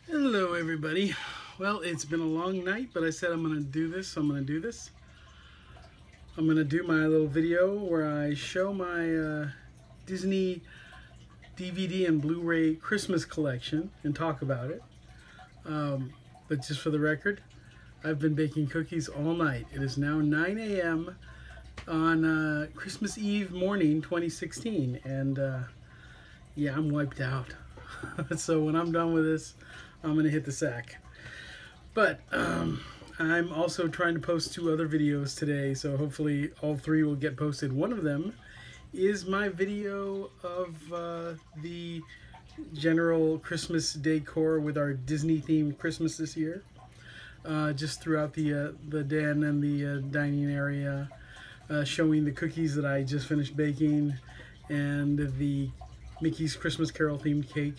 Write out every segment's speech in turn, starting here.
Hello everybody. Well, it's been a long night, but I said I'm going to do this, so I'm going to do this. I'm going to do my little video where I show my Disney DVD and Blu-ray Christmas collection and talk about it. But just for the record, I've been baking cookies all night. It is now 9 a.m. on Christmas Eve morning 2016, and yeah, I'm wiped out. So when I'm done with this, I'm gonna hit the sack. But I'm also trying to post 2 other videos today, so hopefully all 3 will get posted. One of them is my video of the general Christmas decor with our Disney themed Christmas this year. Just throughout the den and the dining area, showing the cookies that I just finished baking, and the Mickey's Christmas Carol themed cake,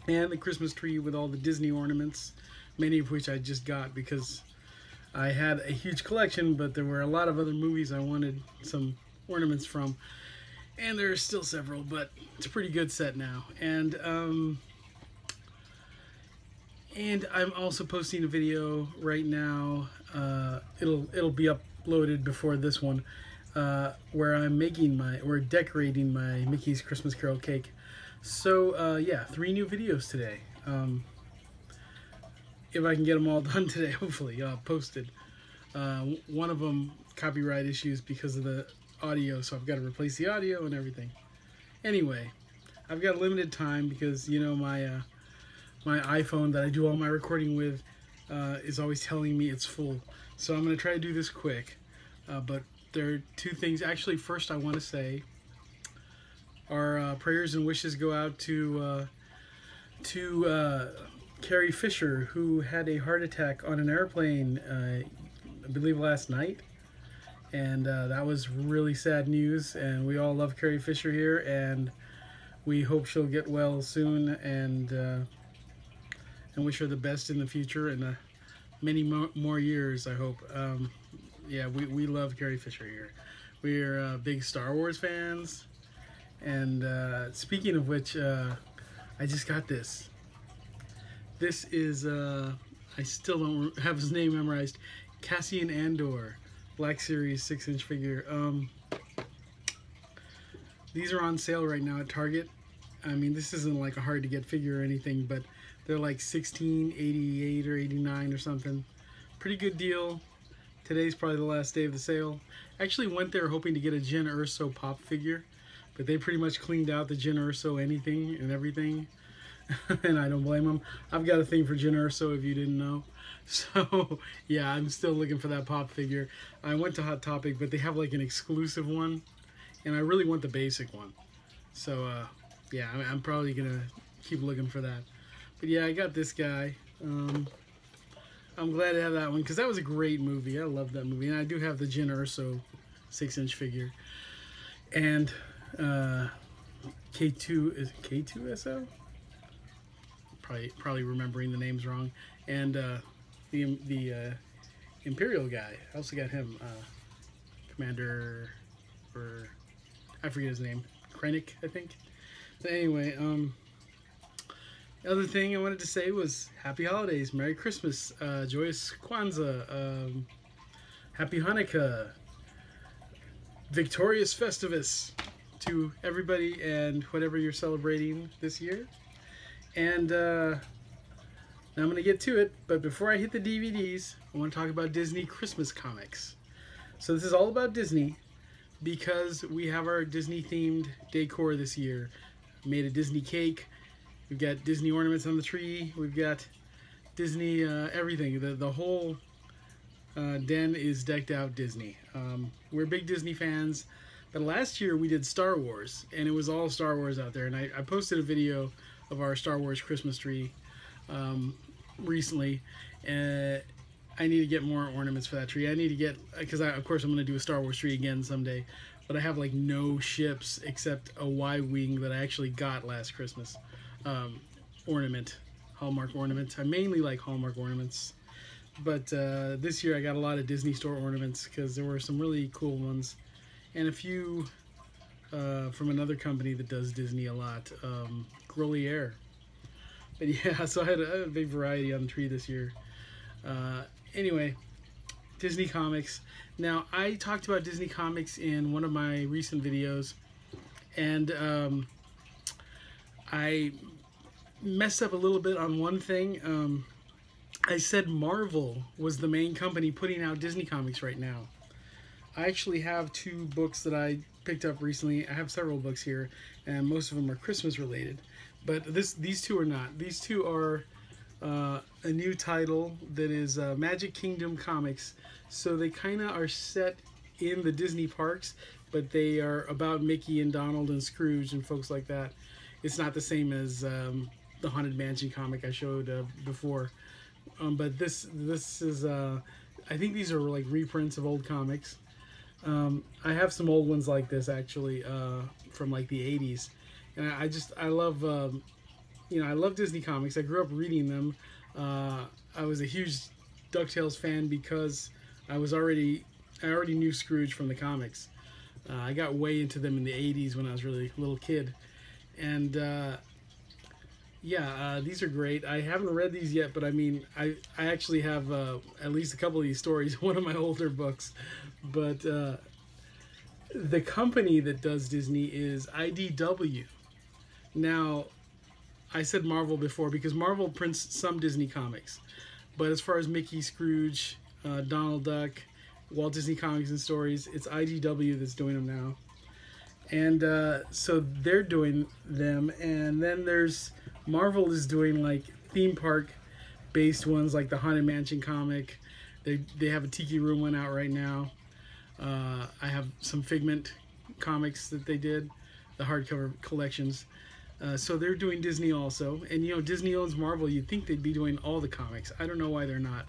and the Christmas tree with all the Disney ornaments, many of which I just got because I had a huge collection, but there were a lot of other movies I wanted some ornaments from, and there are still several, but it's a pretty good set now. And I'm also posting a video right now. It'll be uploaded before this one, where I'm decorating my Mickey's Christmas Carol cake. So yeah, 3 new videos today. If I can get them all done today, hopefully, posted. One of them, copyright issues because of the audio, so I've got to replace the audio and everything. Anyway, I've got limited time because, you know, my iPhone that I do all my recording with is always telling me it's full. So I'm going to try to do this quick. But there are 2 things. Actually, first I want to say our prayers and wishes go out to Carrie Fisher, who had a heart attack on an airplane, I believe last night. And that was really sad news, and we all love Carrie Fisher here, and we hope she'll get well soon, and wish her the best in the future, and many more years, I hope. Yeah, we love Carrie Fisher here. We're big Star Wars fans. And speaking of which, I just got this. This is, I still don't have his name memorized, Cassian Andor, Black Series 6-inch figure. These are on sale right now at Target. I mean, this isn't like a hard to get figure or anything, but they're like $16.88 or $89 or something. Pretty good deal. Today's probably the last day of the sale. Actually went there hoping to get a Jyn Erso pop figure, but they pretty much cleaned out the Jyn Erso anything and everything. And I don't blame them. I've got a thing for Jyn Erso, if you didn't know. So yeah, I'm still looking for that pop figure. I went to Hot Topic, but they have like an exclusive one, and I really want the basic one. So yeah, I'm probably gonna keep looking for that. But yeah, I got this guy. I'm glad to have that one because that was a great movie. I love that movie, and I do have the Jyn Erso 6-inch figure. And K2 is K2SO. Probably remembering the names wrong. And the Imperial guy. I also got him. Commander, or I forget his name. Krennic, I think. So anyway, the other thing I wanted to say was Happy Holidays, Merry Christmas, Joyous Kwanzaa, Happy Hanukkah, Victorious Festivus to everybody and whatever you're celebrating this year. And now I'm going to get to it, but before I hit the DVDs, I want to talk about Disney Christmas comics. So this is all about Disney because we have our Disney themed decor this year. Made a Disney cake. We've got Disney ornaments on the tree. We've got Disney everything. The whole den is decked out Disney. We're big Disney fans, but last year we did Star Wars, and it was all Star Wars out there. And I posted a video of our Star Wars Christmas tree recently. I need to get more ornaments for that tree. I need to get, because of course I'm going to do a Star Wars tree again someday, but I have like no ships except a Y-wing that I actually got last Christmas. Ornament, Hallmark ornament. I mainly like Hallmark ornaments, but this year I got a lot of Disney Store ornaments because there were some really cool ones, and a few from another company that does Disney a lot, Grolier. But yeah, so I had a big variety on the tree this year. Anyway, Disney Comics. Now, I talked about Disney Comics in one of my recent videos, and I messed up a little bit on one thing. I said Marvel was the main company putting out Disney Comics right now. I actually have 2 books that I picked up recently. I have several books here, and most of them are Christmas related. But these 2 are not. These 2 are a new title that is Magic Kingdom Comics. So they kind of are set in the Disney parks, but they are about Mickey and Donald and Scrooge and folks like that. It's not the same as the Haunted Mansion comic I showed before. But this is, I think these are like reprints of old comics. I have some old ones like this actually from like the 80s. And I love, you know, I love Disney comics. I grew up reading them. I was a huge DuckTales fan because I already knew Scrooge from the comics. I got way into them in the 80s when I was really a little kid. And yeah, these are great. I haven't read these yet, but I mean, I actually have at least a couple of these stories in one of my older books. But the company that does Disney is IDW. Now, I said Marvel before because Marvel prints some Disney comics. But as far as Mickey, Scrooge, Donald Duck, Walt Disney Comics and Stories, it's IDW that's doing them now. And so they're doing them. And then there's Marvel is doing like theme park based ones like the Haunted Mansion comic. They have a Tiki Room one out right now. I have some Figment comics that they did, the hardcover collections. So they're doing Disney also. And you know, Disney owns Marvel. You'd think they'd be doing all the comics. I don't know why they're not.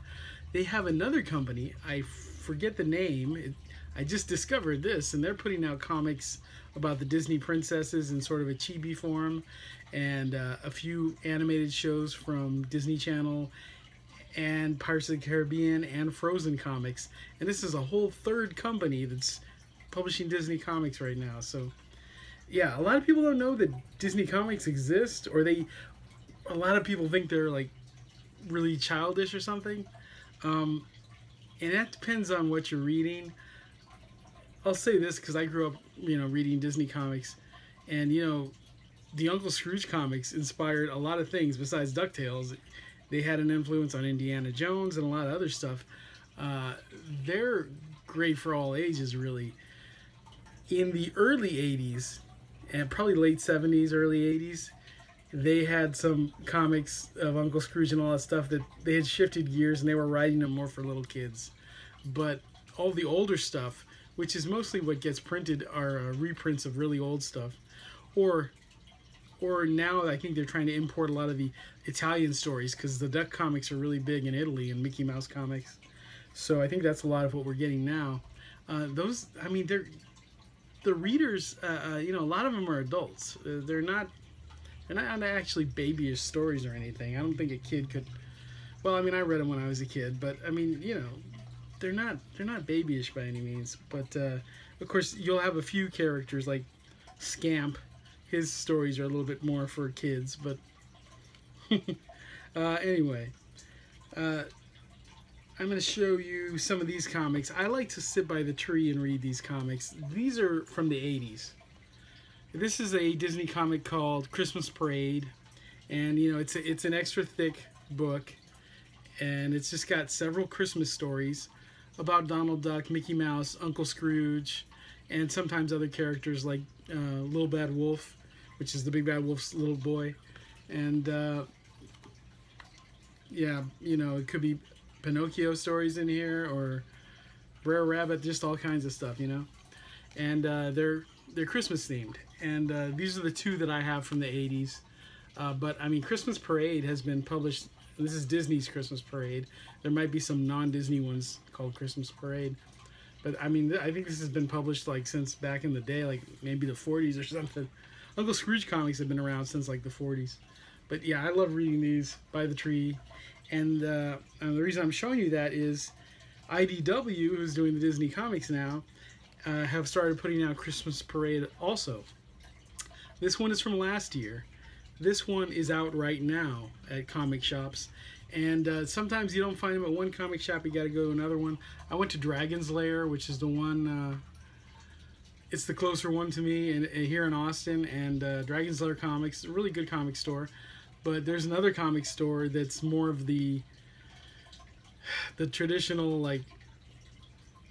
They have another company. I forget the name. I just discovered this, and they're putting out comics about the Disney princesses in sort of a chibi form, and a few animated shows from Disney Channel and Pirates of the Caribbean and Frozen comics. And this is a whole third company that's publishing Disney comics right now. So yeah, a lot of people don't know that Disney comics exist, or a lot of people think they're like really childish or something. And that depends on what you're reading. I'll say this because I grew up, you know, reading Disney comics, and you know, the Uncle Scrooge comics inspired a lot of things besides DuckTales. They had an influence on Indiana Jones and a lot of other stuff. They're great for all ages, really. In the early 80s, and probably late 70s, early 80s, they had some comics of Uncle Scrooge and all that stuff that they had shifted gears and they were writing them more for little kids. But all the older stuff, which is mostly what gets printed, are reprints of really old stuff. Or now I think they're trying to import a lot of the Italian stories because the Duck comics are really big in Italy and Mickey Mouse comics. So I think that's a lot of what we're getting now. Those, I mean, the readers, you know, a lot of them are adults. They're not actually babyish stories or anything. I don't think a kid could. Well, I mean, I read them when I was a kid, but I mean, you know, they're not babyish by any means. But of course, you'll have a few characters like Scamp. His stories are a little bit more for kids, but anyway, I'm going to show you some of these comics. I like to sit by the tree and read these comics. These are from the 80s. This is a Disney comic called Christmas Parade, and you know, it's an extra thick book, and it's just got several Christmas stories about Donald Duck, Mickey Mouse, Uncle Scrooge, and sometimes other characters like Little Bad Wolf, which is the Big Bad Wolf's little boy. And yeah, you know, it could be Pinocchio stories in here, or Brer Rabbit, just all kinds of stuff, you know. And they're Christmas themed. And these are the 2 that I have from the 80s. But I mean, Christmas Parade has been published. This is Disney's Christmas Parade. There might be some non-Disney ones called Christmas Parade. But I mean, I think this has been published like since back in the day, like maybe the 40s or something. Uncle Scrooge comics have been around since like the 40s. But yeah, I love reading these by the tree. And the reason I'm showing you that is IDW, who's doing the Disney comics now, have started putting out Christmas Parade also. This one is from last year. This one is out right now at comic shops. And sometimes you don't find them at one comic shop, you got to go to another one. I went to Dragon's Lair, which is the one, it's the closer one to me, and here in Austin. And Dragon's Lair Comics, a really good comic store. But there's another comic store that's more of the traditional, like,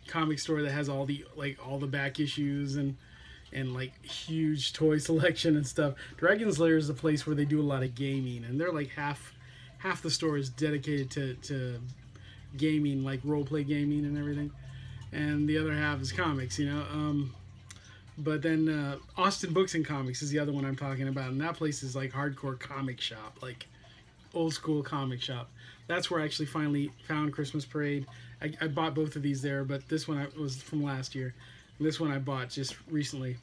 comic store that has all the back issues and like huge toy selection and stuff. Dragon's Lair is the place where they do a lot of gaming, and they're like half the store is dedicated to gaming, like role-play gaming and everything, and the other half is comics, you know. But then Austin Books and Comics is the other one I'm talking about, and that place is like hardcore comic shop, like old school comic shop. That's where I actually finally found Christmas Parade. I bought both of these there, but this one was from last year. And this one I bought just recently,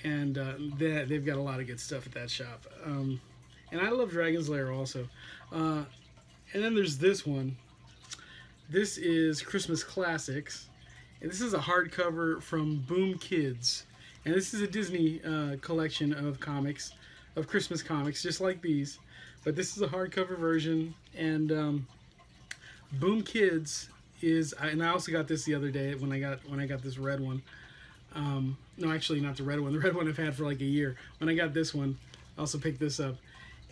and they've got a lot of good stuff at that shop. And I love Dragon's Lair also. And then there's this one. This is Christmas Classics. And this is a hardcover from Boom Kids. And this is a Disney collection of comics, of Christmas comics, just like these. But this is a hardcover version. And Boom Kids is, and I also got this the other day when I got this red one. No, actually not the red one. The red one I've had for like a year. When I got this one, I also picked this up.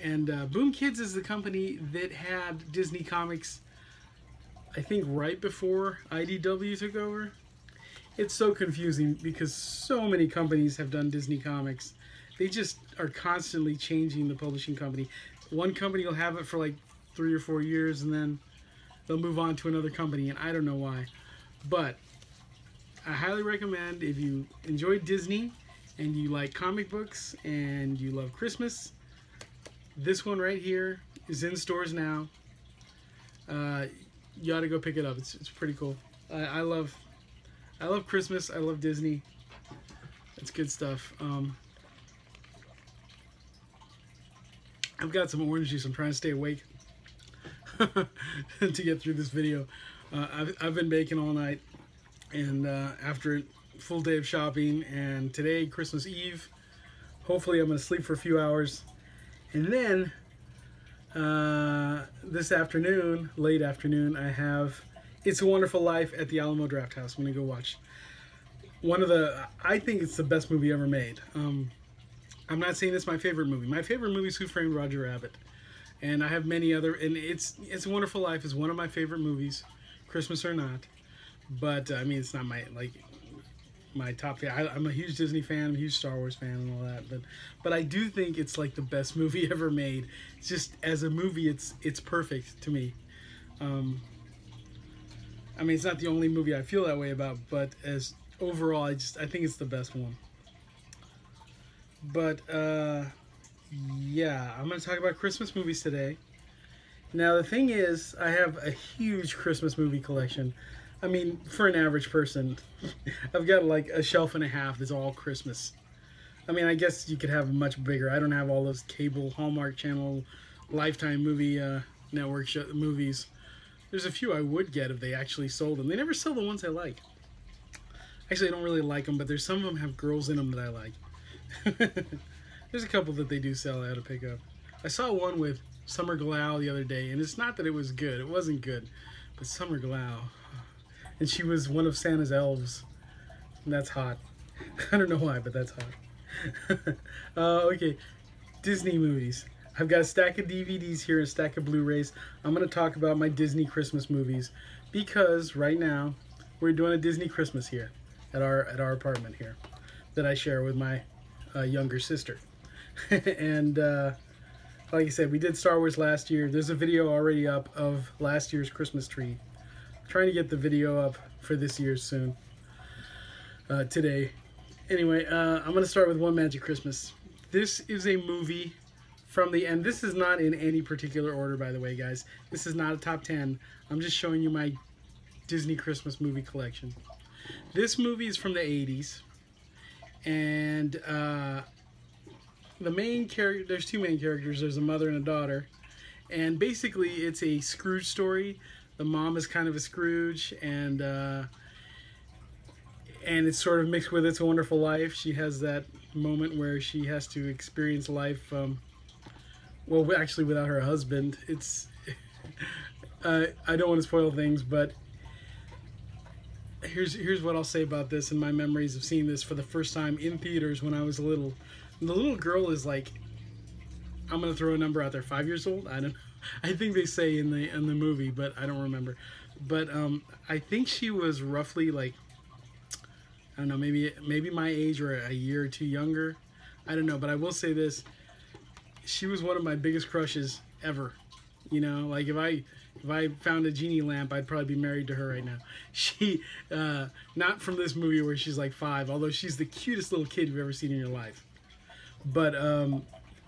And Boom Kids is the company that had Disney Comics, I think, right before IDW took over. It's so confusing because so many companies have done Disney Comics. They just are constantly changing the publishing company. One company will have it for like 3 or 4 years, and then they'll move on to another company, and I don't know why. But I highly recommend, if you enjoy Disney and you like comic books and you love Christmas, this one right here is in stores now. You ought to go pick it up. It's pretty cool. I love Christmas. I love Disney. It's good stuff. I've got some orange juice. I'm trying to stay awake to get through this video. I've been baking all night, and after a full day of shopping, and today, Christmas Eve, hopefully I'm going to sleep for a few hours. And then this afternoon, late afternoon, I have It's a Wonderful Life at the Alamo Drafthouse. I'm going to go watch I think it's the best movie ever made. I'm not saying it's my favorite movie. My favorite movie is Who Framed Roger Rabbit. And I have many other, and It's a Wonderful Life is one of my favorite movies, Christmas or not. But, I mean, it's not my top favorite. I'm a huge Disney fan, I'm a huge Star Wars fan and all that, but I do think it's like the best movie ever made. It's just, as a movie, it's perfect to me. I mean, it's not the only movie I feel that way about, but as overall, I think it's the best one. But yeah, I'm going to talk about Christmas movies today. Now the thing is, I have a huge Christmas movie collection. I mean, for an average person, I've got like a shelf and a half that's all Christmas. I mean, I guess you could have much bigger. I don't have all those cable, Hallmark Channel, Lifetime movie network movies. There's a few I would get if they actually sold them. They never sell the ones I like. Actually, I don't really like them, but there's some of them have girls in them that I like. There's a couple that they do sell I ought to pick up. I saw one with Summer Glau the other day, and it's not that it was good. It wasn't good. But Summer Glau. And she was one of Santa's elves. And that's hot. I don't know why, but that's hot. Okay, Disney movies. I've got a stack of DVDs here, a stack of Blu-rays. I'm going to talk about my Disney Christmas movies because right now we're doing a Disney Christmas here at our apartment here that I share with my younger sister. And like I said, we did Star Wars last year. There's a video already up of last year's Christmas tree. I'm trying to get the video up for this year's soon. Today. Anyway, I'm going to start with One Magic Christmas. This is a movie from the end. This is not in any particular order, by the way, guys. This is not a top 10. I'm just showing you my Disney Christmas movie collection. This movie is from the 80s. And the main character, there's two main characters. There's a mother and a daughter. And basically, it's a Scrooge story. The mom is kind of a Scrooge, and it's sort of mixed with It's a Wonderful Life. She has that moment where she has to experience life well, actually without her husband. It's I don't want to spoil things, but here's what I'll say about this and my memories of seeing this for the first time in theaters when I was little. The little girl is like, I'm gonna throw a number out there, 5 years old. I don't know. I think they say in the movie, but I don't remember. But I think she was roughly like, I don't know, maybe my age or a year or two younger. I don't know, but I will say this: she was one of my biggest crushes ever. You know, like if I found a genie lamp, I'd probably be married to her right now. She, not from this movie where she's like 5, although she's the cutest little kid you've ever seen in your life. But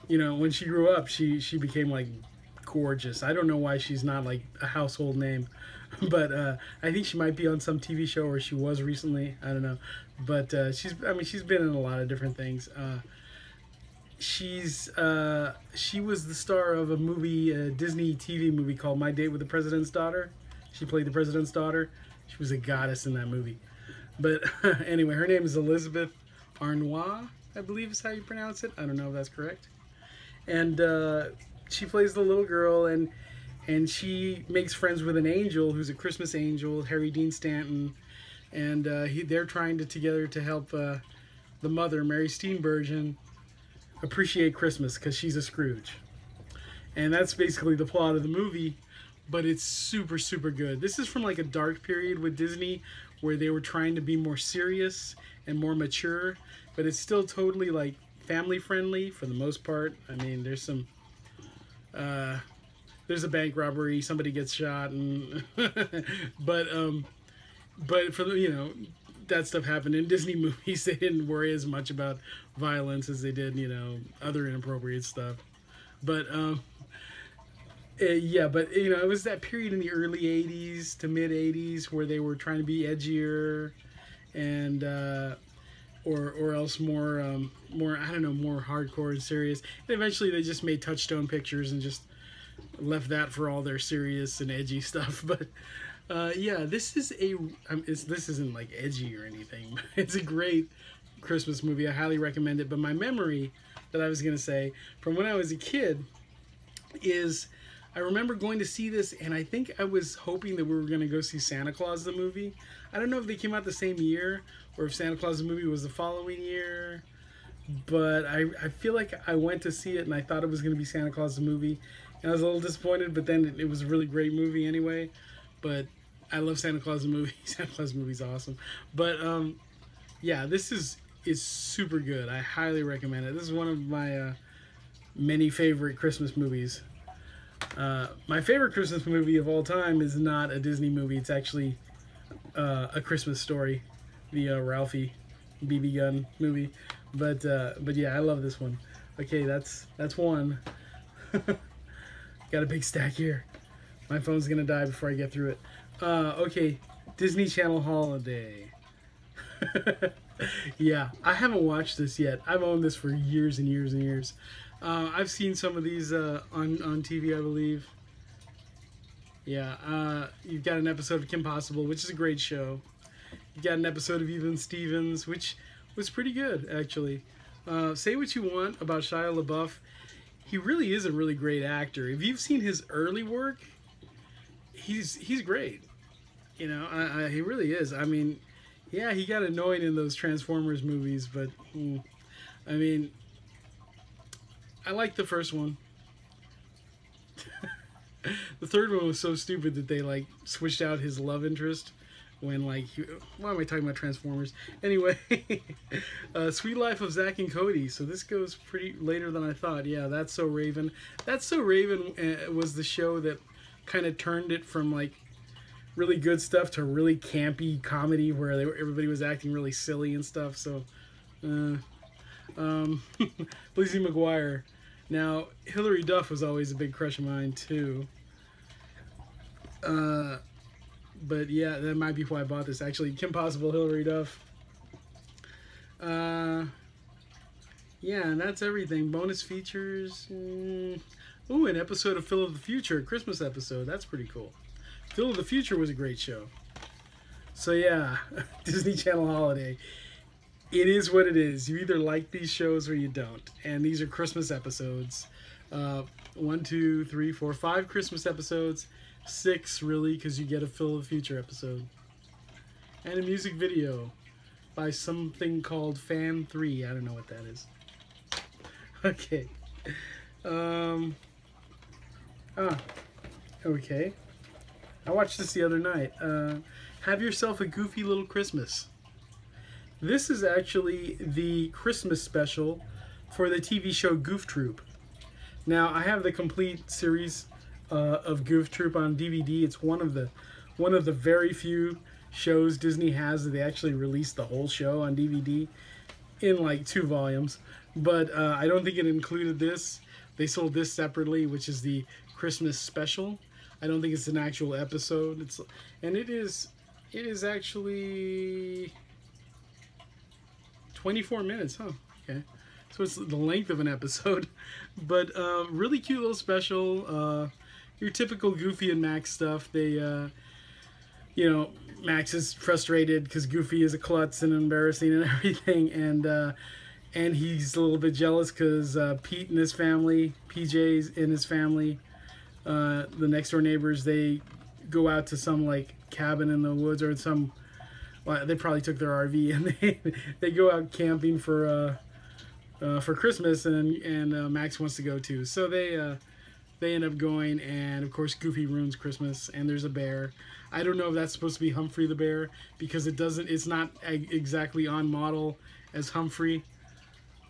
you know, when she grew up, she became like gorgeous. I don't know why she's not like a household name, but I think she might be on some TV show, or she was recently. I don't know, but she's been in a lot of different things. She was the star of a movie, a Disney TV movie called My Date with the President's Daughter. She played the president's daughter. She was a goddess in that movie. But anyway, her name is Elizabeth Arnois, I believe is how you pronounce it. I don't know if that's correct. And she plays the little girl, and she makes friends with an angel who's a Christmas angel, Harry Dean Stanton, and they're trying together to help the mother, Mary Steenburgen, appreciate Christmas because she's a Scrooge. And that's basically the plot of the movie, but it's super, super good. This is from like a dark period with Disney where they were trying to be more serious and more mature, but it's still totally like family friendly for the most part. I mean, there's some there's a bank robbery, somebody gets shot, and but for the, you know, that stuff happened in Disney movies. They didn't worry as much about violence as they did, you know, other inappropriate stuff. But yeah, but you know, it was that period in the early 80s to mid 80s where they were trying to be edgier and or else more I don't know, more hardcore and serious. And eventually they just made Touchstone Pictures and just left that for all their serious and edgy stuff. But yeah, this is this isn't like edgy or anything, but it's a great Christmas movie. I highly recommend it. But my memory that I was gonna say from when I was a kid is I remember going to see this, and I think I was hoping that we were gonna go see Santa Claus the movie. I don't know if they came out the same year or if Santa Claus the movie was the following year, but I feel like I went to see it and I thought it was gonna be Santa Claus the movie, and I was a little disappointed. But then it was a really great movie anyway. But I love Santa Claus the movie. Santa Claus the movie's awesome. But yeah, this is super good. I highly recommend it. This is one of my many favorite Christmas movies. My favorite Christmas movie of all time is not a Disney movie. It's actually A Christmas Story, the Ralphie BB gun movie. But yeah, I love this one. Okay, that's one. Got a big stack here. My phone's gonna die before I get through it. Okay, Disney Channel Holiday. Yeah, I haven't watched this yet. I've owned this for years and years and years. I've seen some of these on TV, I believe. Yeah, you've got an episode of Kim Possible, which is a great show. You've got an episode of Even Stevens, which was pretty good, actually. Say what you want about Shia LaBeouf. He really is a really great actor. If you've seen his early work, he's great. You know, he really is. I mean, yeah, he got annoying in those Transformers movies, but I mean, I liked the first one. The third one was so stupid that they like switched out his love interest when like why am I talking about Transformers? Anyway, Sweet Life of Zack and Cody. So this goes pretty later than I thought. Yeah, That's So Raven. That's So Raven was the show that kind of turned it from like really good stuff to really campy comedy where everybody was acting really silly and stuff. So Lizzie McGuire. Now Hilary Duff was always a big crush of mine too. But yeah, that might be why I bought this. Actually, Kim Possible, Hilary Duff. Yeah, and that's everything. Bonus features. Ooh, an episode of Phil of the Future, a Christmas episode. That's pretty cool. Phil of the Future was a great show. So yeah, Disney Channel Holiday. It is what it is. You either like these shows or you don't. And these are Christmas episodes. 1, 2, 3, 4, 5 Christmas episodes. 6 really, because you get a Phil of the Future episode. And a music video by something called Fan 3. I don't know what that is. Okay. Okay. I watched this the other night. Have Yourself a Goofy Little Christmas. This is actually the Christmas special for the TV show Goof Troop. Now, I have the complete series of Goof Troop on DVD. It's one of the very few shows Disney has that they actually released the whole show on DVD in like 2 volumes. But I don't think it included this. They sold this separately, which is the Christmas special. I don't think it's an actual episode. It is actually 24 minutes, huh? Okay. So it's the length of an episode, but really cute little special. Your typical Goofy and Max stuff. They, you know, Max is frustrated because Goofy is a klutz and embarrassing and everything, and he's a little bit jealous because Pete and his family, PJ's and his family, the next door neighbors, they go out to some like cabin in the woods or some. Well, they probably took their RV and they go out camping for Christmas, and Max wants to go too. So they end up going, and of course Goofy ruins Christmas, and there's a bear. I don't know if that's supposed to be Humphrey the bear, because it's not exactly on model as Humphrey.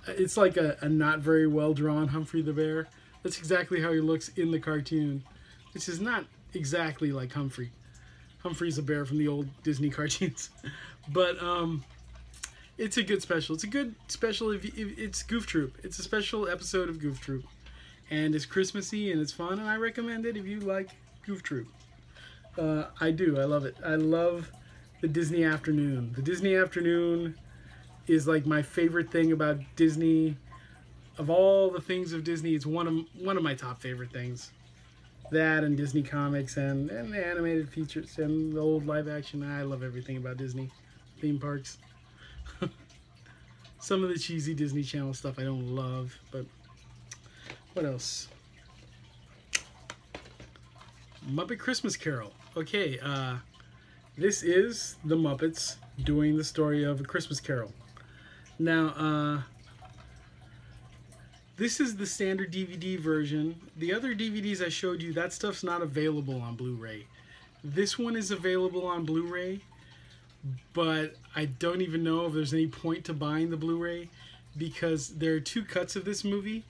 It's like a not very well drawn Humphrey the bear. That's exactly how he looks in the cartoon, which is not exactly like Humphrey. Humphrey's a bear from the old Disney cartoons. But it's a good special. It's a good special. It's Goof Troop. It's a special episode of Goof Troop. And it's Christmassy and it's fun, and I recommend it if you like Goof Troop. I do. I love it. I love the Disney afternoon. The Disney afternoon is like my favorite thing about Disney. Of all the things of Disney, it's one of my top favorite things. That and Disney comics and the animated features and the old live action. I love everything about Disney theme parks. Some of the cheesy Disney Channel stuff I don't love, but what else? Muppet Christmas Carol. Okay, this is the Muppets doing the story of A Christmas Carol. Now, this is the standard DVD version. The other DVDs I showed you, that stuff's not available on Blu-ray. This one is available on Blu-ray, but I don't even know if there's any point to buying the Blu-ray, because there are 2 cuts of this movie,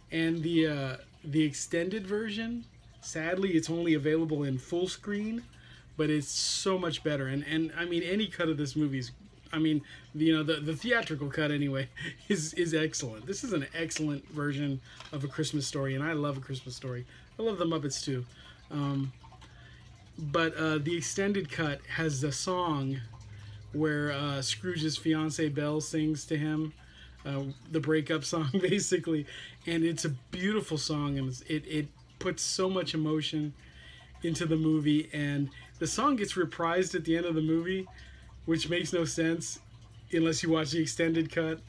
and the extended version, sadly, it's only available in full screen, but it's so much better. And I mean, any cut of this movie is, I mean, you know, the theatrical cut anyway is excellent. This is an excellent version of A Christmas Story, and I love A Christmas Story. I love the Muppets too. But the extended cut has the song where Scrooge's fiancée Belle sings to him, the breakup song basically, and it's a beautiful song, and it puts so much emotion into the movie, and the song gets reprised at the end of the movie, which makes no sense unless you watch the extended cut.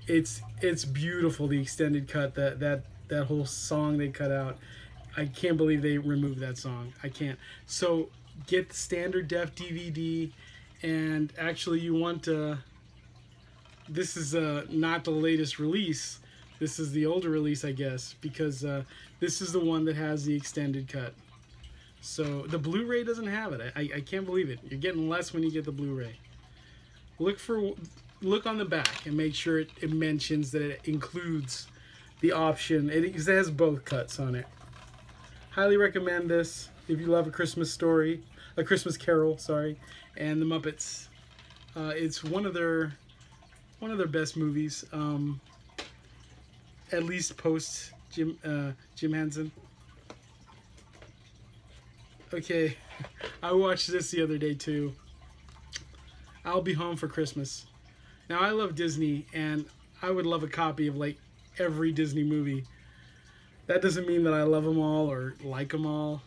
It's beautiful, the extended cut, that whole song they cut out. I can't believe they removed that song. I can't. So get the standard def DVD, and actually you want this is not the latest release. This is the older release, I guess, because this is the one that has the extended cut. So the Blu-ray doesn't have it. I can't believe it. You're getting less when you get the Blu-ray. Look on the back and make sure it mentions that it includes the option. It has both cuts on it. Highly recommend this if you love A Christmas Carol, sorry, and the Muppets. It's one of their best movies, at least post Jim Henson. Okay, I watched this the other day too. I'll Be Home for Christmas. Now, I love Disney, and I would love a copy of like every Disney movie. That doesn't mean that I love them all or like them all.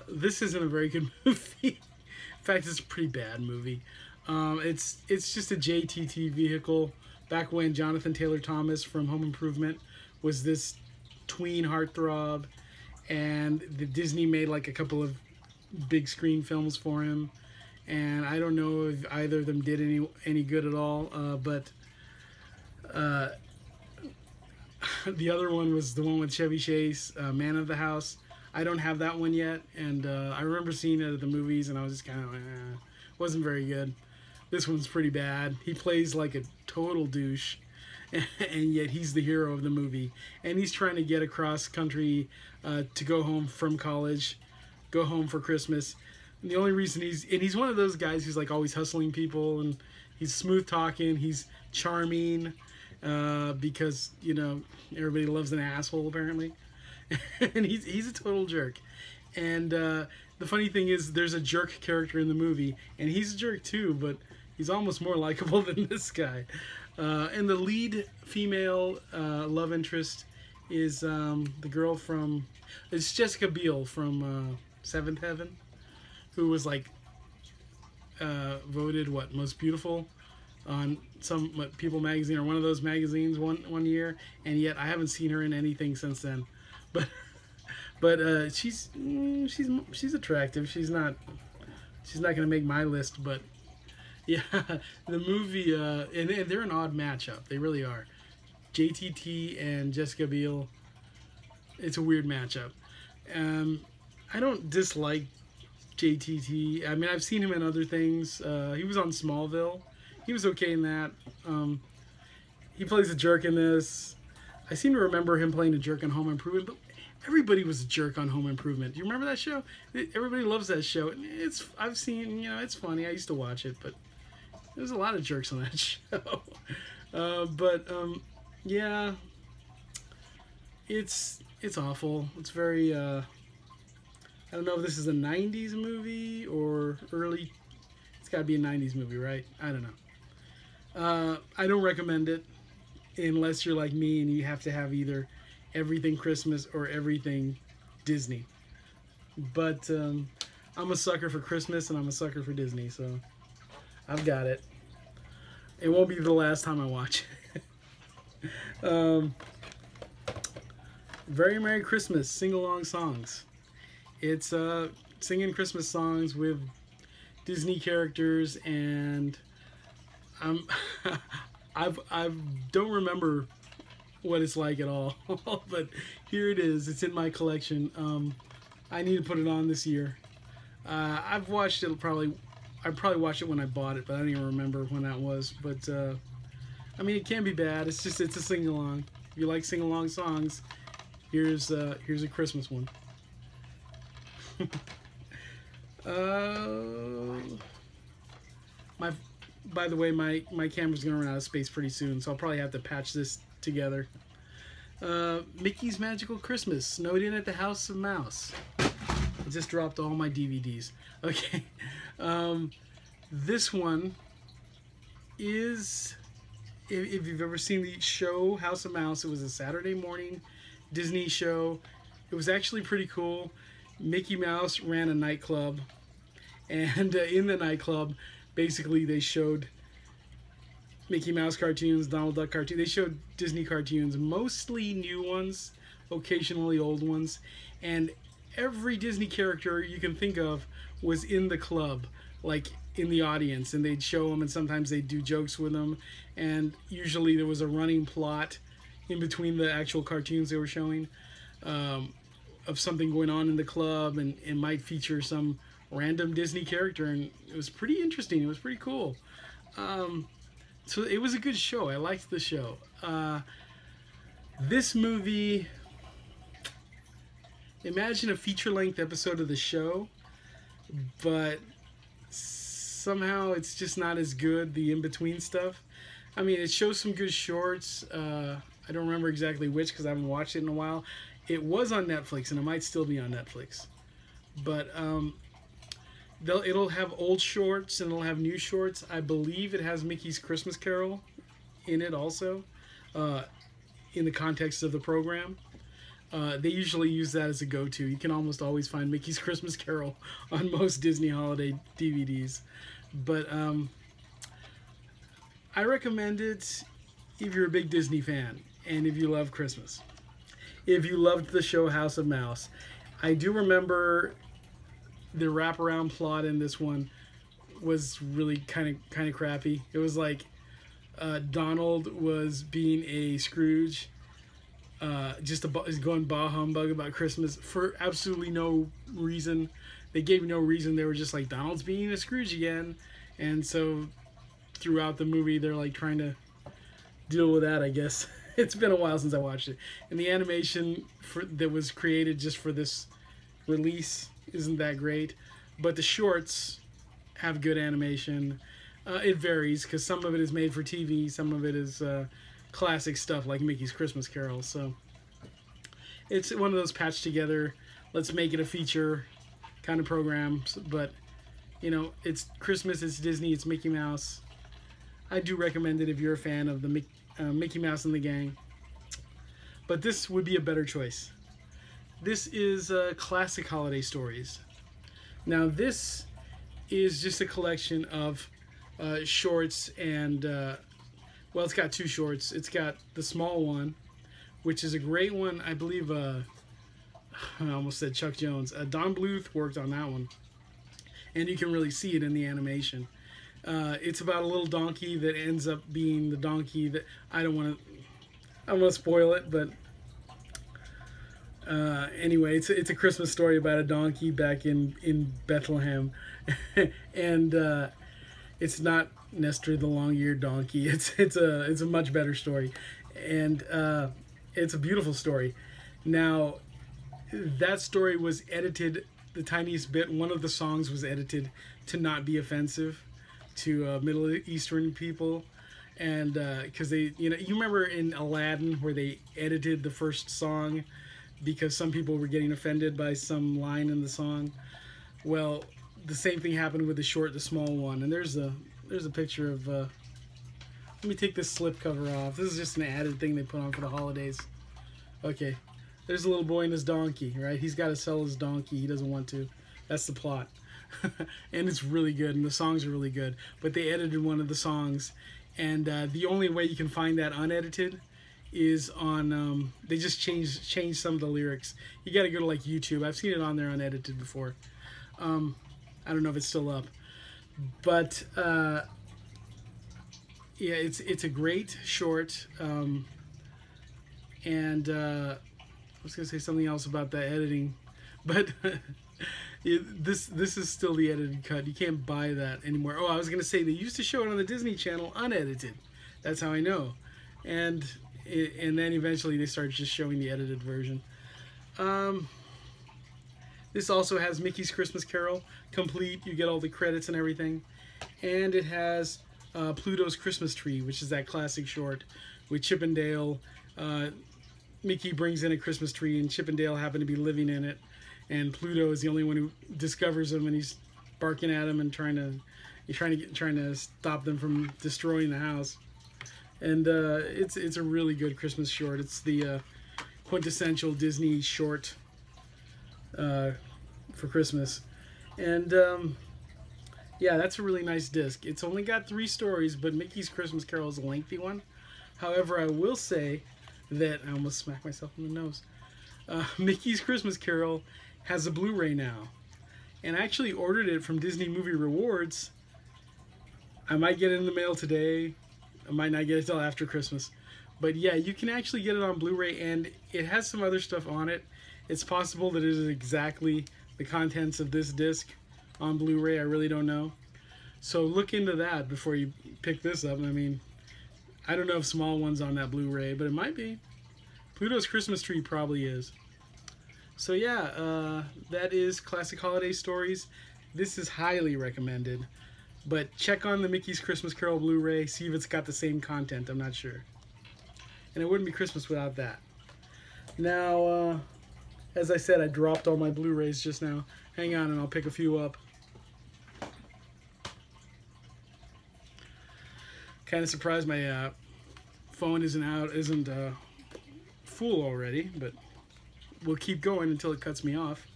This isn't a very good movie. In fact, it's a pretty bad movie. It's just a JTT vehicle. Back when Jonathan Taylor Thomas from Home Improvement was this tween heartthrob, and the Disney made like a couple of big screen films for him, and I don't know if either of them did any good at all, but the other one was the one with Chevy Chase, Man of the House. I don't have that one yet, and I remember seeing it at the movies, and I was just kind of wasn't very good. This one's pretty bad. He plays like a total douche, and yet he's the hero of the movie, and he's trying to get across country to go home from college, go home for Christmas. And the only reason he's one of those guys who's like always hustling people, and he's smooth talking, he's charming, because, you know, everybody loves an asshole apparently. And he's a total jerk. And the funny thing is, there's a jerk character in the movie, and he's a jerk too, but he's almost more likable than this guy. And the lead female love interest is the girl from, it's Jessica Biel from Seventh Heaven, who was like voted most beautiful on some People magazine or one of those magazines one year, and yet I haven't seen her in anything since then. But she's attractive. She's not gonna make my list, but yeah, the movie and they're an odd matchup. They really are. JTT and Jessica Biel. It's a weird matchup. I don't dislike JTT. I mean, I've seen him in other things. He was on Smallville. He was okay in that. He plays a jerk in this. I seem to remember him playing a jerk on Home Improvement, but everybody was a jerk on Home Improvement. Do you remember that show? Everybody loves that show. I've seen, you know, it's funny. I used to watch it, but there's a lot of jerks on that show. Yeah, it's awful. It's very, I don't know if this is a 90s movie or early. It's got to be a 90s movie, right? I don't know. I don't recommend it unless you're like me and you have to have either everything Christmas or everything Disney. But I'm a sucker for Christmas and I'm a sucker for Disney, so I've got it. It won't be the last time I watch it. Very Merry Christmas sing-along songs. It's singing Christmas songs with Disney characters, and I don't remember what it's like at all. But here it is. It's in my collection. I need to put it on this year. I've watched it I probably watched it when I bought it, but I don't even remember when that was. But I mean, it can be bad. It's a sing-along. If you like sing-along songs, here's a Christmas one. By the way, my camera's gonna run out of space pretty soon, so I'll probably have to patch this together. Mickey's Magical Christmas, Snowed In at the House of Mouse. I just dropped all my DVDs. Okay, this one is, if you've ever seen the show House of Mouse, it was a Saturday morning Disney show. It was actually pretty cool. Mickey Mouse ran a nightclub, and in the nightclub, basically they showed Mickey Mouse cartoons, Donald Duck cartoons. They showed Disney cartoons, mostly new ones, occasionally old ones, and every Disney character you can think of was in the club, like in the audience, and they'd show them, and sometimes they'd do jokes with them, and usually there was a running plot in between the actual cartoons they were showing, of something going on in the club, and it might feature some random Disney character, and it was pretty interesting. It was pretty cool. So it was a good show. I liked the show. This movie, imagine a feature-length episode of the show, but somehow it's just not as good, the in-between stuff. I mean, it shows some good shorts. I don't remember exactly which because I haven't watched it in a while. It was on Netflix, and it might still be on Netflix. But it'll have old shorts, and it'll have new shorts. I believe it has Mickey's Christmas Carol in it also, in the context of the program. They usually use that as a go-to. You can almost always find Mickey's Christmas Carol on most Disney holiday DVDs. But I recommend it if you're a big Disney fan and if you love Christmas. if you loved the show House of Mouse. I do remember the wraparound plot in this one was really kind of crappy. It was like Donald was being a Scrooge, just going bah humbug about Christmas for absolutely no reason. They gave no reason. They were just like, Donald's being a Scrooge again. And so throughout the movie, they're like trying to deal with that, I guess. It's been a while since I watched it. And the animation that was created just for this release isn't that great. But the shorts have good animation. It varies because some of it is made for TV. Some of it is classic stuff like Mickey's Christmas Carol. So it's one of those patched together, let's make it a feature kind of programs. But, you know, it's Christmas, it's Disney, it's Mickey Mouse. I do recommend it if you're a fan of the Mickey Mouse and the Gang. But this would be a better choice. This is Classic Holiday Stories. Now this is just a collection of shorts and, well, it's got two shorts. It's got the small one, which is a great one. I believe, I almost said Chuck Jones. Don Bluth worked on that one. And you can really see it in the animation. It's about a little donkey that ends up being the donkey that I don't want to spoil it, but anyway, it's a Christmas story about a donkey back in Bethlehem, and it's not Nestor the long-eared donkey. It's a much better story, and it's a beautiful story. Now, that story was edited the tiniest bit. One of the songs was edited to not be offensive to Middle Eastern people, and because they, you remember in Aladdin where they edited the first song because some people were getting offended by some line in the song. Well, the same thing happened with the short, the small one. And there's a picture of let me take this slip cover off. This is just an added thing they put on for the holidays. Okay, there's a little boy and his donkey, right? He's got to sell his donkey. He doesn't want to. That's the plot. And it's really good, and the songs are really good. But they edited one of the songs, and the only way you can find that unedited is on, they just changed some of the lyrics. You got to go to like YouTube. I've seen it on there unedited before. I don't know if it's still up. But, yeah, it's a great short. And I was going to say something else about the editing, but this is still the edited cut. You can't buy that anymore. Oh, I was going to say they used to show it on the Disney Channel unedited. That's how I know. And then eventually they started just showing the edited version. This also has Mickey's Christmas Carol complete. You get all the credits and everything. And it has Pluto's Christmas Tree, which is that classic short with Chip and Dale. Mickey brings in a Christmas tree, and Chip and Dale happen to be living in it. And Pluto is the only one who discovers him, and he's barking at him and trying to stop them from destroying the house. And it's a really good Christmas short. It's the quintessential Disney short for Christmas. And yeah, that's a really nice disc. It's only got 3 stories, but Mickey's Christmas Carol is a lengthy one. However, I will say that I almost smacked myself in the nose. Mickey's Christmas Carol has a Blu-ray now, and I actually ordered it from Disney Movie Rewards. I might get it in the mail today. I might not get it till after Christmas, but yeah, you can actually get it on Blu-ray, and it has some other stuff on it. It's possible that it is exactly the contents of this disc on Blu-ray. I really don't know, so look into that before you pick this up. I mean, I don't know if Small One's on that Blu-ray, but it might be. Pluto's Christmas Tree probably is. So yeah, that is Classic Holiday Stories. This is highly recommended. But check on the Mickey's Christmas Carol Blu-ray, see if it's got the same content. I'm not sure. And it wouldn't be Christmas without that. Now, as I said, I dropped all my Blu-rays just now. Hang on and I'll pick a few up. Kind of surprised my phone isn't full already, but we'll keep going until it cuts me off.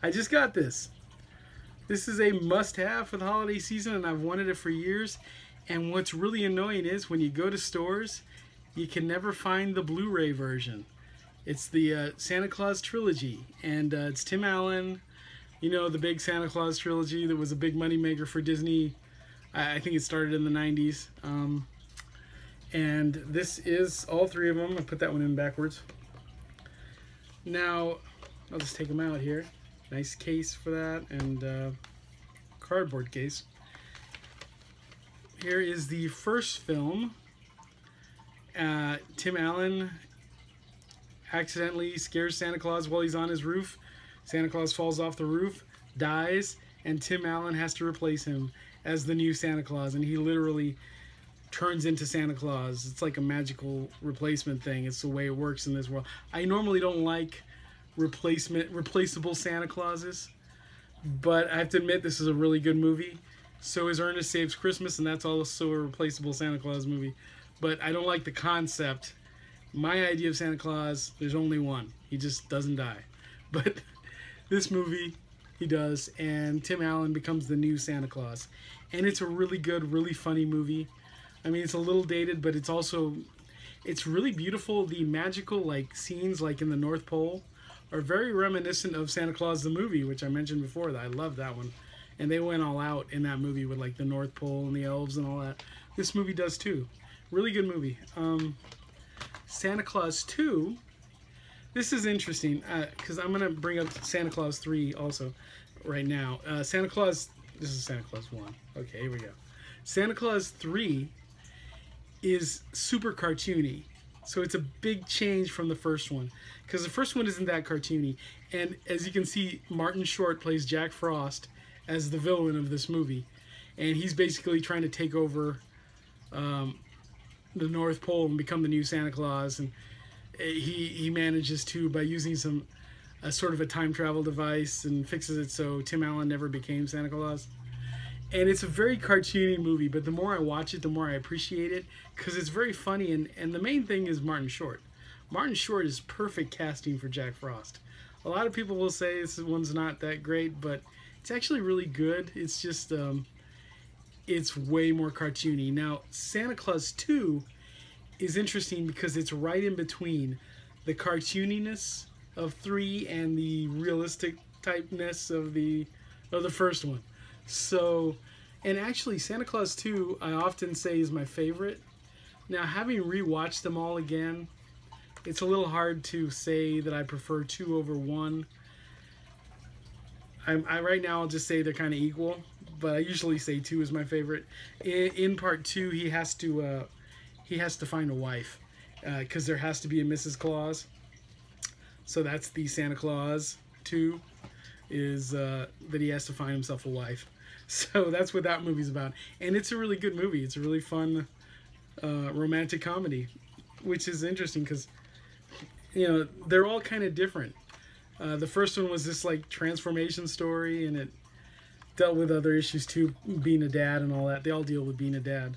I just got this. This is a must-have for the holiday season, and I've wanted it for years. And what's really annoying is when you go to stores, you can never find the Blu-ray version. It's the Santa Claus trilogy, and it's Tim Allen. You know, the big Santa Claus trilogy that was a big moneymaker for Disney. I think it started in the 90s. And this is all three of them. I put that one in backwards. Now, I'll just take them out here. Nice case for that, and cardboard case. Here is the first film. Tim Allen accidentally scares Santa Claus while he's on his roof. Santa Claus falls off the roof, dies, and Tim Allen has to replace him as the new Santa Claus, and he literally turns into Santa Claus. It's like a magical replacement thing. It's the way it works in this world. I normally don't like replaceable Santa Clauses, but I have to admit this is a really good movie. So is Ernest Saves Christmas, and that's also a replaceable Santa Claus movie. But I don't like the concept. My idea of Santa Claus, there's only one. He just doesn't die. But this movie, he does, and Tim Allen becomes the new Santa Claus. And it's a really good, really funny movie. I mean, it's a little dated, but it's also, it's really beautiful. The magical like scenes like in the North Pole are very reminiscent of Santa Claus the movie, which I mentioned before. That I love that one. And they went all out in that movie with like the North Pole and the elves and all that. This movie does too. Really good movie. Santa Claus 2. This is interesting because I'm going to bring up Santa Claus 3 also right now. Santa Claus, this is Santa Claus 1. Okay, here we go. Santa Claus 3 is super cartoony. So it's a big change from the first one. Because the first one isn't that cartoony. And as you can see, Martin Short plays Jack Frost as the villain of this movie. And he's basically trying to take over the North Pole and become the new Santa Claus. And he manages to, by using some sort of a time travel device, and fixes it so Tim Allen never became Santa Claus. And it's a very cartoony movie, but the more I watch it, the more I appreciate it, because it's very funny, and the main thing is Martin Short. Martin Short is perfect casting for Jack Frost. A lot of people will say this one's not that great, but it's actually really good. It's just, it's way more cartoony. Now, Santa Claus 2 is interesting because it's right in between the cartooniness of 3 and the realistic typeness of the first one. So, and actually Santa Claus 2 I often say is my favorite. Now, having rewatched them all again, it's a little hard to say that I prefer 2 over 1. Right now I'll just say they're kind of equal, but I usually say 2 is my favorite. In part 2 he has to find a wife because there has to be a Mrs. Claus. So that's the Santa Claus 2, is that he has to find himself a wife. So that's what that movie's about. And it's a really good movie. It's a really fun romantic comedy, which is interesting because, you know, they're all kind of different. The first one was this like transformation story, and it dealt with other issues too, being a dad and all that. They all deal with being a dad.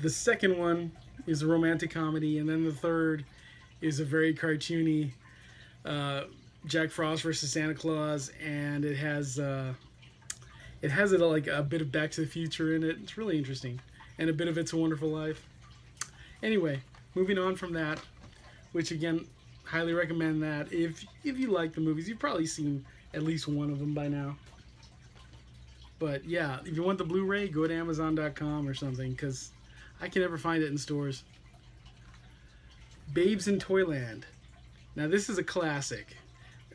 The second one is a romantic comedy, and then the third is a very cartoony Jack Frost versus Santa Claus, and it has like a bit of Back to the Future in it. It's really interesting, and a bit of It's a Wonderful Life. Anyway, moving on from that, which again, highly recommend that. If you like the movies, you've probably seen at least one of them by now. But yeah, if you want the Blu-ray, go to Amazon.com or something, because I can never find it in stores. Babes in Toyland. Now this is a classic.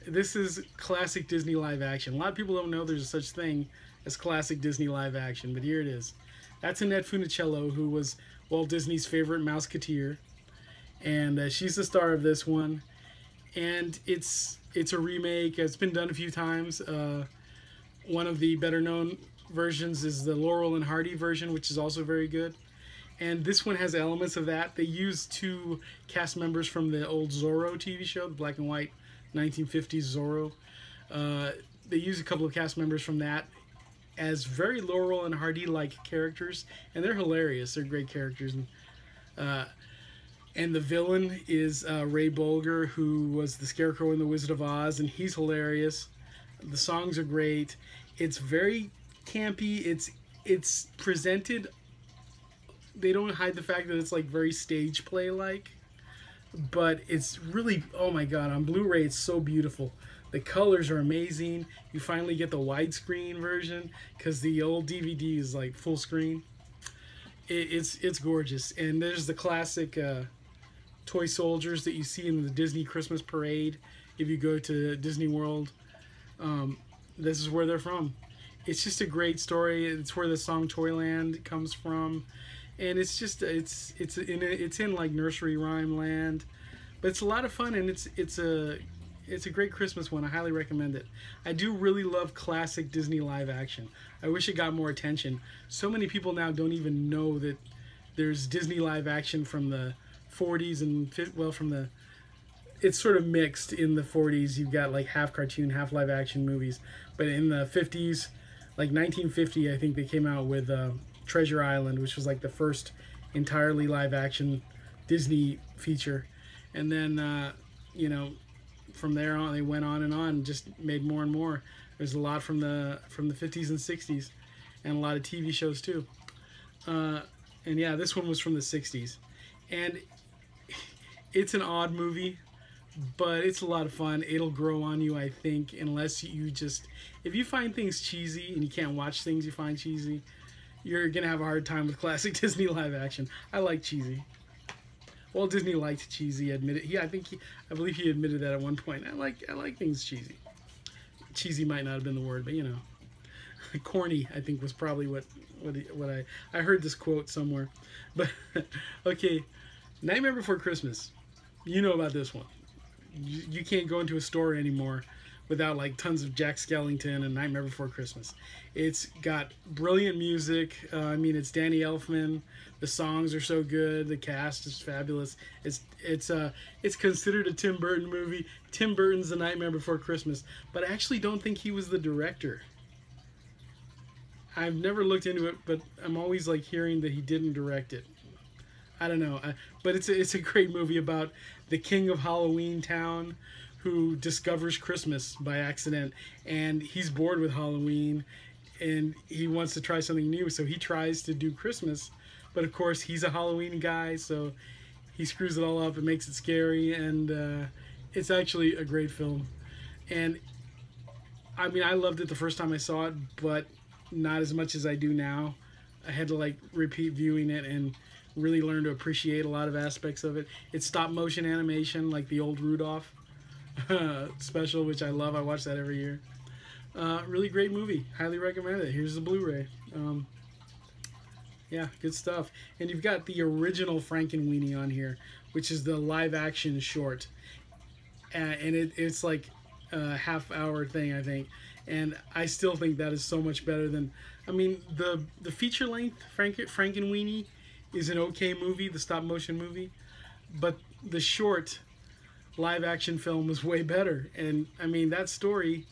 This is classic Disney live action. A lot of people don't know there's such thing as classic Disney live action, but here it is. That's Annette Funicello, who was Walt Disney's favorite Mouseketeer, and she's the star of this one. And it's a remake. It's been done a few times. One of the better known versions is the Laurel and Hardy version, which is also very good. And this one has elements of that. They used 2 cast members from the old Zorro TV show, the black and white 1950s Zorro. They used a couple of cast members from that as very Laurel and Hardy-like characters, and they're hilarious. They're great characters. And the villain is Ray Bolger, who was the Scarecrow in The Wizard of Oz, and he's hilarious. The songs are great. It's very campy. It's presented. They don't hide the fact that it's like very stage play like. but it's really, oh my god, on Blu-ray it's so beautiful. The colors are amazing. You finally get the widescreen version because the old DVD is like full screen. It's gorgeous. And there's the classic toy soldiers that you see in the Disney Christmas parade. If you go to Disney World, this is where they're from. It's just a great story. It's where the song Toyland comes from, and it's just it's in like nursery rhyme land, but it's a lot of fun, and it's a great Christmas one. I highly recommend it. I do really love classic Disney live action. I wish it got more attention. So many people now don't even know that there's Disney live action from the 40s and from the, it's sort of mixed. In the 40s you've got like half cartoon, half live action movies, but in the 50s, like 1950, I think they came out with Treasure Island, which was like the first entirely live action Disney feature. And then you know, from there on they went on and just made more and more. There's a lot from the 50s and 60s, and a lot of TV shows too. And yeah, this one was from the 60s, and it's an odd movie, but it's a lot of fun. It'll grow on you, I think, unless you just, if you find things cheesy and you can't watch things you find cheesy, you're gonna have a hard time with classic Disney live action. I like cheesy. Well, Disney liked cheesy. Admitted. I believe he admitted that at one point. I like things cheesy. Cheesy might not have been the word, but you know, corny, I think, was probably what I heard this quote somewhere. But okay, Nightmare Before Christmas. You know about this one. You can't go into a store anymore without like tons of Jack Skellington and Nightmare Before Christmas. It's got brilliant music. I mean, it's Danny Elfman. The songs are so good. The cast is fabulous. It's considered a Tim Burton movie. Tim Burton's The Nightmare Before Christmas, but I actually don't think he was the director. I've never looked into it, but I'm always like hearing that he didn't direct it. I don't know, but it's a great movie about the king of Halloween Town who discovers Christmas by accident, and he's bored with Halloween and he wants to try something new, so he tries to do Christmas, but of course he's a Halloween guy, so he screws it all up and makes it scary. And it's actually a great film, and I mean, I loved it the first time I saw it, but not as much as I do now. I had to like repeat viewing it and really learn to appreciate a lot of aspects of it. It's stop motion animation, like the old Rudolph special, which I love. I watch that every year. Really great movie. Highly recommend it. Here's the Blu-ray. Yeah, good stuff. And you've got the original Frankenweenie on here, which is the live action short. And it's like a half-hour thing, I think. And I still think that is so much better than, I mean, the feature-length Frankenweenie is an okay movie, the stop-motion movie, but the short live-action film was way better. And I mean, that story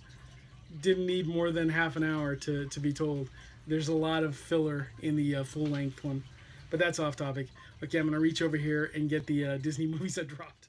didn't need more than half an hour to be told. There's a lot of filler in the full-length one, but that's off topic. Okay, I'm gonna reach over here and get the Disney movies I dropped.